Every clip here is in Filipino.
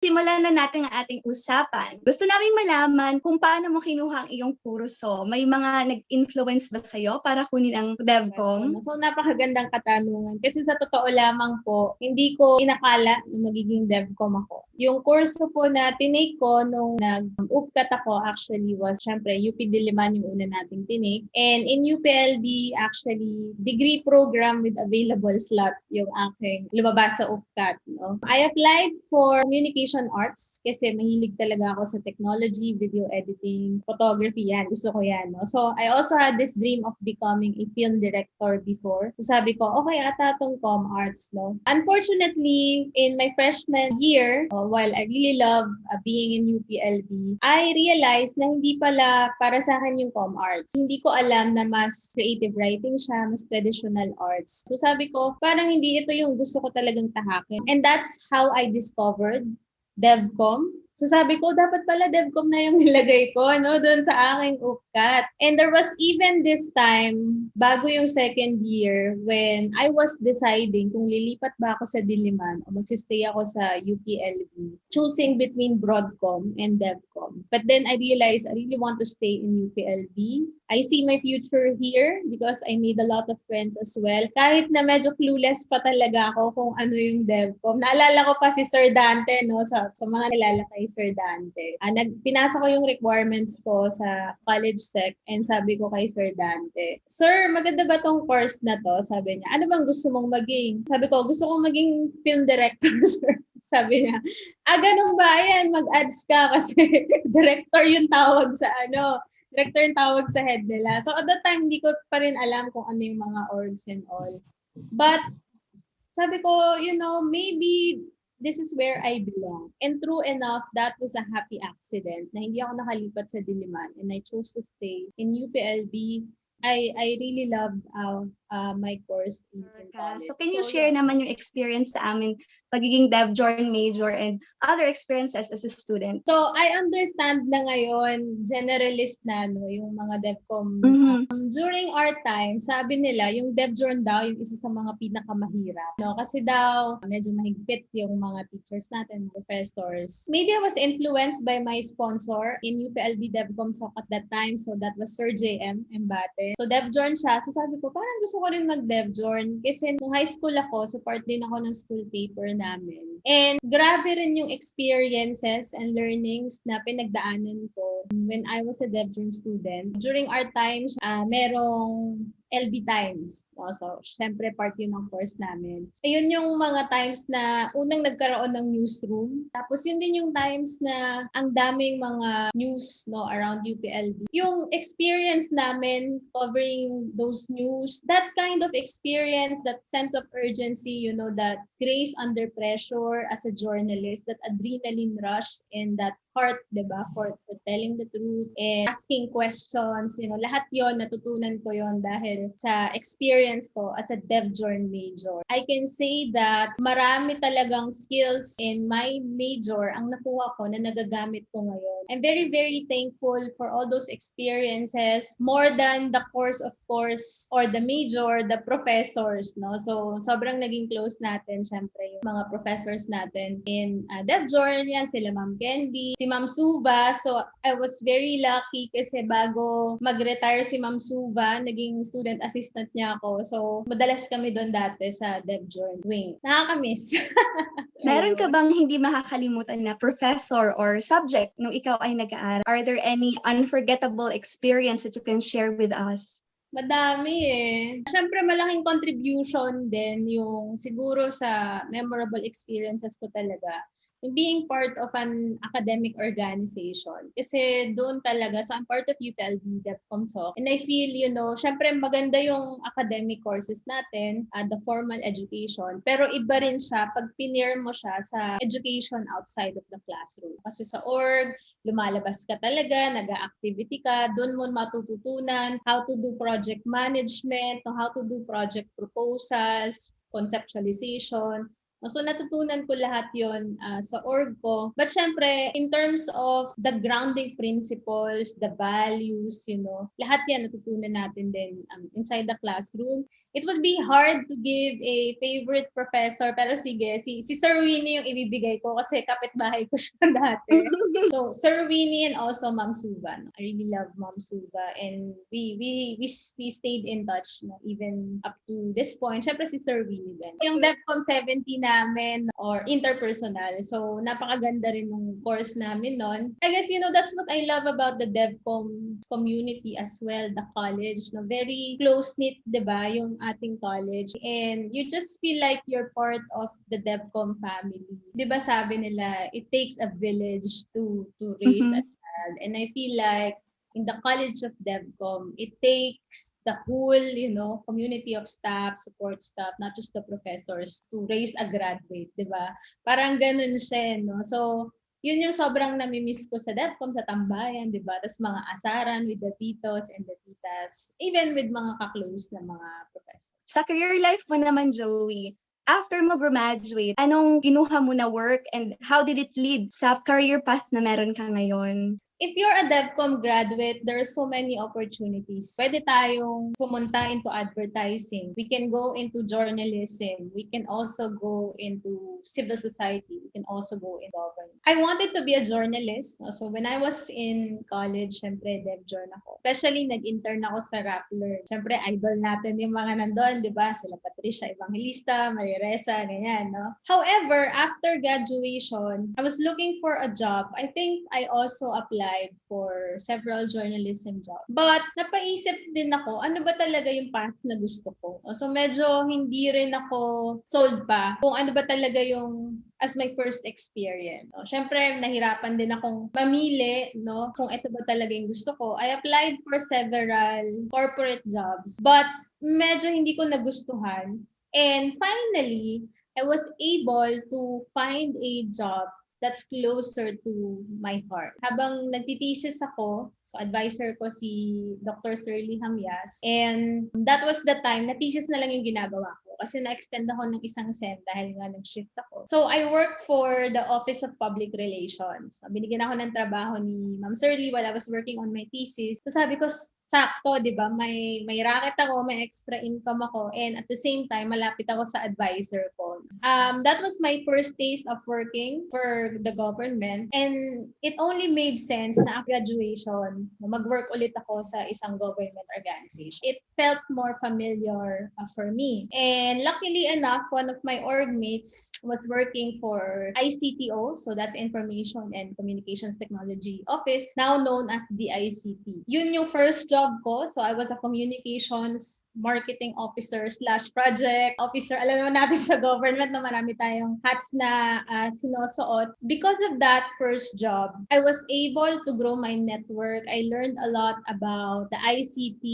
Simulan na natin ang ating usapan. Gusto naming malaman kung paano mo kinuha ang iyong kurso. May mga nag-influence ba sa'yo para kunin ang DevCom? So, napakagandang katanungan. Kasi sa totoo lamang po, hindi ko inakala na magiging DevCom ako. Yung kurso po na tinake ko nung nag-UPCAT ako actually was, syempre, UP Diliman yung una nating tinake. And in UPLB, actually, degree program with available slot yung aking lumabas sa UPCAT. No? I applied for communication arts kasi mahilig talaga ako sa technology, video editing, photography, yan. Gusto ko yan. No? So, I also had this dream of becoming a film director before. So, sabi ko, okay, ata tong com arts. No? Unfortunately, in my freshman year, while I really love being in UPLB, I realized na hindi pala para sa akin yung com arts. Hindi ko alam na mas creative writing siya, mas traditional arts. So sabi ko, parang hindi ito yung gusto ko talagang tahakin. And that's how I discovered DevCom. So sabi ko, dapat pala DevCom na yung nilagay ko, no, doon sa aking UPCAT. And there was even this time, bago yung second year, when I was deciding kung lilipat ba ako sa Diliman o magsistay ako sa UPLB, choosing between Broadcom and DevCom. But then I realized I really want to stay in UPLB. I see my future here because I made a lot of friends as well. Kahit na medyo clueless pa talaga ako kung ano yung DevCom. Naalala ko pa si Sir Dante, no, sa mga nilala kay Sir Dante. Pinasa ko yung requirements ko sa college sec and sabi ko kay Sir Dante, Sir, maganda ba tong course na to? Sabi niya, ano bang gusto mong maging? Sabi ko, gusto kong maging film director, sir. Sabi niya, ganun ba? Ayan, mag-ads ka kasi director yung tawag sa director yung tawag sa head nila. So at that time, hindi ko pa rin alam kung ano yung mga orgs and all. But sabi ko, maybe this is where I belong. And true enough, that was a happy accident na hindi ako nakalipat sa Diliman and I chose to stay in UPLB. I really loved my course in college. So can you share naman yung experience sa amin pagiging DevJourn major and other experiences as a student? So I understand na ngayon, generalist na yung mga DevCom. During our time, sabi nila, yung DevJourn daw yung isa sa mga pinakamahirap. No? Kasi daw, medyo mahigpit yung mga teachers natin, professors. Maybe I was influenced by my sponsor in UPLB DevCom so at that time. So that was Sir JM Embate. So DevJourn siya. So sabi ko, parang gusto ko rin mag-DevJourn. Kasi nung high school ako, so part din ako ng school paper namin. And grabe rin yung experiences and learnings na pinagdaanan ko when I was a DevJourn student. During our times, merong LB times. So, syempre, part yun ng course namin. Ayun yung mga times na unang nagkaroon ng newsroom. Tapos yun din yung times na ang daming mga news around UPLB. Yung experience namin covering those news, that kind of experience, that sense of urgency, that grace under pressure as a journalist, that adrenaline rush and that heart, diba, for telling the truth and asking questions, lahat yon natutunan ko yon dahil sa experience ko as a DevJourn major. I can say that marami talagang skills in my major ang nakuha ko na nagagamit ko ngayon. I'm very, very thankful for all those experiences, more than the course, of course, or the major, the professors, no? So, sobrang naging close natin, syempre, yung mga professors natin in DevJourn, yan, sila Ma'am Candy, si Ma'am Suba. So, I was very lucky kasi bago mag-retire si Ma'am Suba, naging student assistant niya ako. So, madalas kami doon dati sa DevJourn wing. Nakakamiss. Meron ka bang hindi makakalimutan na professor or subject nung ikaw ay nag-aaral? Are there any unforgettable experience that you can share with us? Madami eh. Siyempre, malaking contribution din yung siguro sa memorable experiences ko talaga. Being part of an academic organization. Kasi doon talaga, so I'm part of UPLB, DevComSoc. And I feel, syempre maganda yung academic courses natin, the formal education. Pero iba rin siya pag pinir mo siya sa education outside of the classroom. Kasi sa org, lumalabas ka talaga, nag-activity ka, doon mo matututunan how to do project management, how to do project proposals, conceptualization. So natutunan ko lahat yon sa org ko. But syempre, in terms of the grounding principles, the values, lahat yan natutunan natin din inside the classroom. It would be hard to give a favorite professor, pero sige, si Sir Winnie yung ibibigay ko kasi kapitbahay ko siya dati. So, Sir Winnie and also Ma'am Suba. No? I really love Ma'am Suba and we stayed in touch no? Even up to this point. Syempre si Sir Winnie din. Yung DevCom 70 namin or interpersonal. So, napakaganda rin ng course namin noon. I guess, that's what I love about the DevCom community as well, the college. No? Very close-knit, di ba, yung ating college. And you just feel like you're part of the DevCom family. Di ba sabi nila, it takes a village to raise a child. And I feel like in the College of DevCom, it takes the whole, community of staff, support staff, not just the professors, to raise a graduate, di ba? Parang ganun siya, no? So, yun yung sobrang namimiss ko sa DevCom, sa tambayan, di ba? Tapos mga asaran with the titos and the titas, even with mga kaklose na mga professors. Sa career life mo naman, Joey, after mo graduate, anong kinuha mo na work and how did it lead sa career path na meron ka ngayon? If you're a DevCom graduate, there are so many opportunities. Pwede tayong pumunta into advertising. We can go into journalism. We can also go into civil society. We can also go in government. I wanted to be a journalist. So when I was in college, syempre, DevJourn ako. Especially nag-intern ako sa Rappler. Syempre, idol natin yung mga nandun, di ba? Sila Patricia Evangelista, Maria Reza, ganyan, no? However, after graduation, I was looking for a job. I think I also applied for several journalism jobs. But napaisip din ako, ano ba talaga yung path na gusto ko? So medyo hindi rin ako sold pa kung ano ba talaga yung as my first experience. Siyempre, nahirapan din akong mamili, no, kung ito ba talaga yung gusto ko. I applied for several corporate jobs, but medyo hindi ko nagustuhan. And finally, I was able to find a job that's closer to my heart. Habang nagtitesis ako, so advisor ko si Dr. Shirley Hamias, and that was the time na thesis na lang yung ginagawa ko kasi na-extend ako ng isang SEM dahil nga nag-shift ako. So I worked for the Office of Public Relations. Binigyan ako ng trabaho ni Ma'am Shirley while I was working on my thesis. So sabi ko, sakto, di ba? May racket ako, may extra income ako, and at the same time, malapit ako sa advisor ko. That was my first taste of working for the government, and it only made sense na after graduation, mag-work ulit ako sa isang government organization. It felt more familiar for me. And luckily enough, one of my org mates was working for ICTO, so that's Information and Communications Technology Office, now known as the ICT. Yun yung first job ko. So I was a communications marketing officer / project officer. Alam naman natin sa government na marami tayong hats na sinusuot. Because of that first job, I was able to grow my network. I learned a lot about the ICT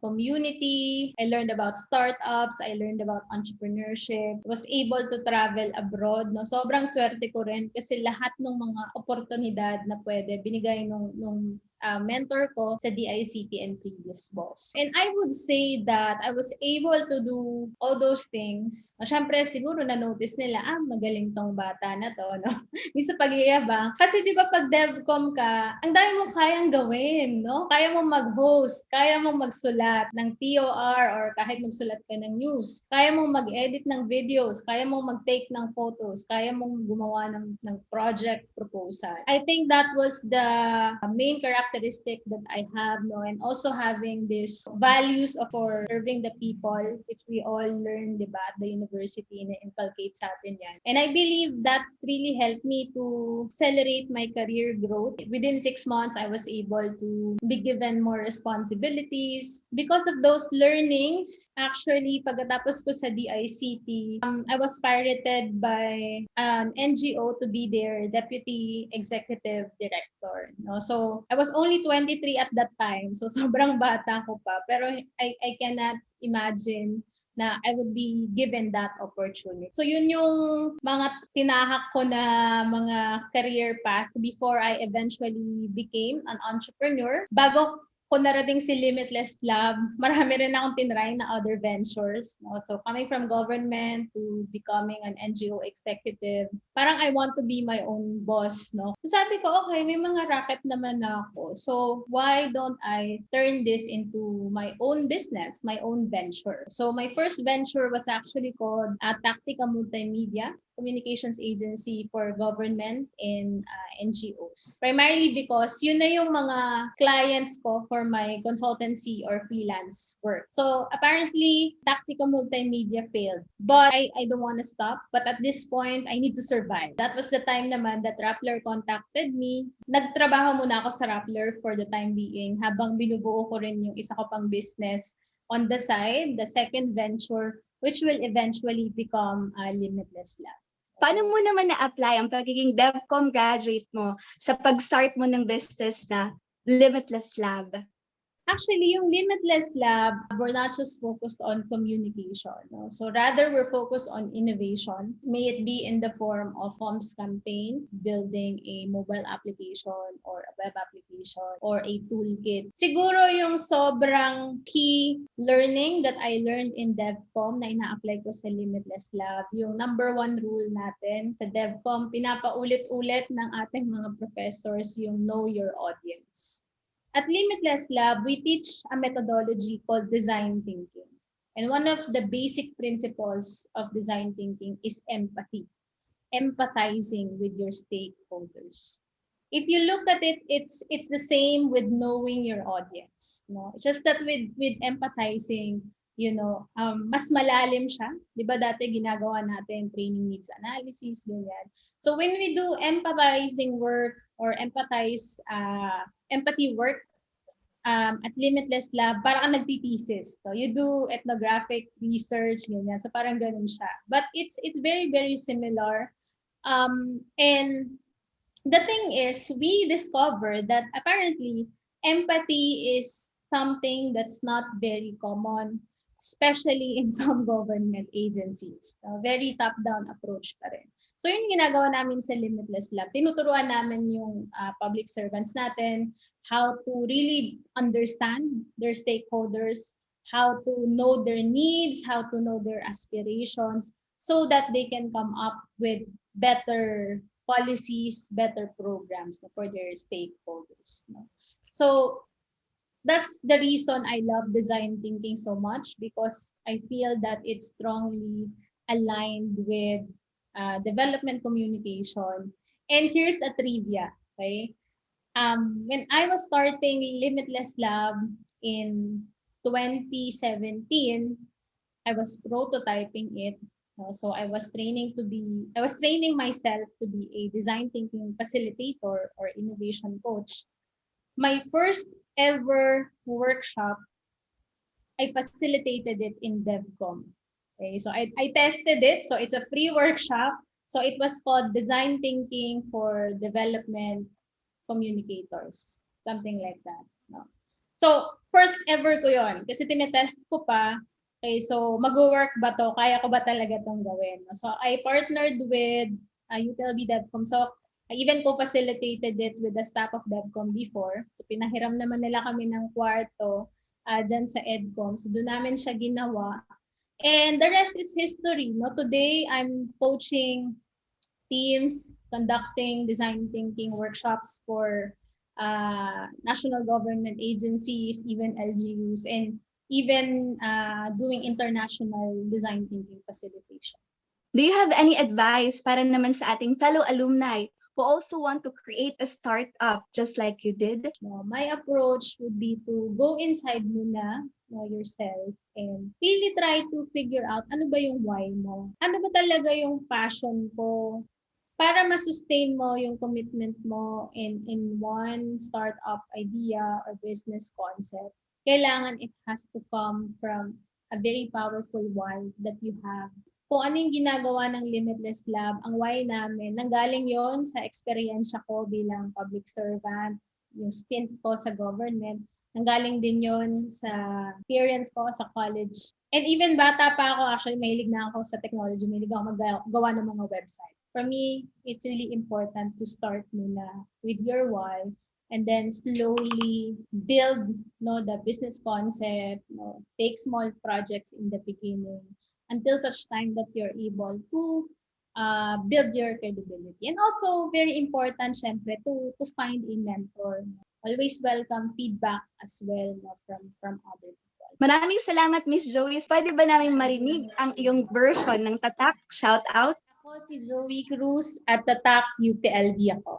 community. I learned about startups. I learned about entrepreneurship. I was able to travel abroad. No? Sobrang swerte ko rin kasi lahat ng mga oportunidad na pwede binigay nung mentor ko sa DICT and previous boss. And I would say that I was able to do all those things. Siyempre, siguro na-notice nila, magaling tong bata na to, no? Di sa pagyayabang. Kasi di ba pag DevCom ka, ang dami mong kayang gawin, no? Kaya mong mag-host, kaya mong magsulat ng TOR or kahit magsulat ka ng news. Kaya mong mag-edit ng videos, kaya mong mag-take ng photos, kaya mong gumawa ng project proposal. I think that was the main characteristic that I have, no, and also having this values for serving the people, which we all learn, diba, at the university, na inculcate sa atin yan. And I believe that really helped me to accelerate my career growth. Within 6 months, I was able to be given more responsibilities. Because of those learnings, actually, pagkatapos ko sa DICT, I was pirated by an NGO to be their deputy executive director. No? So, I was only 23 at that time. So, sobrang bata ko pa. Pero I cannot imagine na I would be given that opportunity. So, yun yung mga tinahak ko na mga career path before I eventually became an entrepreneur. Bago kung narating si Limitless Lab, marami rin akong tinry na other ventures. No? So coming from government to becoming an NGO executive, parang I want to be my own boss. No? So sabi ko, okay, may mga racket naman na ako. So why don't I turn this into my own business, my own venture? So my first venture was actually called Tatak Multimedia, communications agency for government and NGOs. Primarily because yun na yung mga clients ko for my consultancy or freelance work. So apparently, Tactica Multimedia failed. But I don't want to stop. But at this point, I need to survive. That was the time naman that Rappler contacted me. Nagtrabaho muna ako sa Rappler for the time being habang binubuo ko rin yung isa ko pang business on the side, the second venture, which will eventually become Limitless Lab. Paano mo naman na-apply ang pagiging DevCom graduate mo sa pag-start mo ng business na Limitless Lab? Actually, yung Limitless Lab, we're not just focused on communication. No? So rather, we're focused on innovation. May it be in the form of comms campaign, building a mobile application or a web application or a toolkit. Siguro yung sobrang key learning that I learned in DevCom na ina-apply ko sa Limitless Lab, yung number one rule natin sa DevCom, pinapaulit-ulit ng ating mga professors yung know your audience. At Limitless Lab, we teach a methodology called design thinking. And one of the basic principles of design thinking is empathy, empathizing with your stakeholders. If you look at it, it's the same with knowing your audience. No? It's just that with empathizing, mas malalim siya. Di ba dati ginagawa natin training needs analysis, ganyan. So when we do empathizing work or empathy work at Limitless Lab, parang nagtitesis. So you do ethnographic research, ganyan. So parang ganun siya. But it's very, very similar. And the thing is, we discovered that apparently empathy is something that's not very common, especially in some government agencies. A very top-down approach pa rin. So yun ginagawa namin sa Limitless Lab. Tinuturuan namin yung public servants natin how to really understand their stakeholders, how to know their needs, how to know their aspirations, so that they can come up with better policies, better programs for their stakeholders. No? So that's the reason I love design thinking so much, because I feel that it's strongly aligned with development communication. And here's a trivia, okay? When I was starting Limitless Lab in 2017, I was prototyping it. So I was training myself to be a design thinking facilitator or innovation coach. My first ever workshop, I facilitated it in DevCom. Okay, so I tested it. So it's a free workshop. So it was called Design Thinking for Development Communicators. Something like that. No? So first ever ko yon, kasi tinetest ko pa. Okay, so mag-work ba to? Kaya ko ba talaga tong gawin? So I partnered with UPLB DevCom. So I even co-facilitated it with the staff of DevCom before. So pinahiram naman nila kami ng kwarto dyan sa EDCOM. So doon namin siya ginawa. And the rest is history. No? Today, I'm coaching teams, conducting design thinking workshops for national government agencies, even LGUs, and even doing international design thinking facilitation. Do you have any advice para naman sa ating fellow alumni who also want to create a startup just like you did? My approach would be to go inside muna, know yourself, and really try to figure out ano ba yung why mo. Ano ba talaga yung passion ko para ma-sustain mo yung commitment mo in one startup idea or business concept. Kailangan it has to come from a very powerful why that you have. Kung ano yung ginagawa ng Limitless Lab, ang why namin, nanggaling yon sa eksperyensya ko bilang public servant, yung stint ko sa government, nanggaling din yon sa experience ko sa college. And even bata pa ako, actually, mahilig na ako sa technology, mahilig ako magawa ng mga website. For me, it's really important to start muna with your why and then slowly build the business concept, take small projects in the beginning until such time that you're able to build your credibility. And also, very important, syempre, to find a mentor. Always welcome feedback as well from other people. Maraming salamat, Miss Joyce. Pwede ba namin marinig ang iyong version ng Tatak? Shout out. Ako si Joey Cruz at Tatak UPLB ako.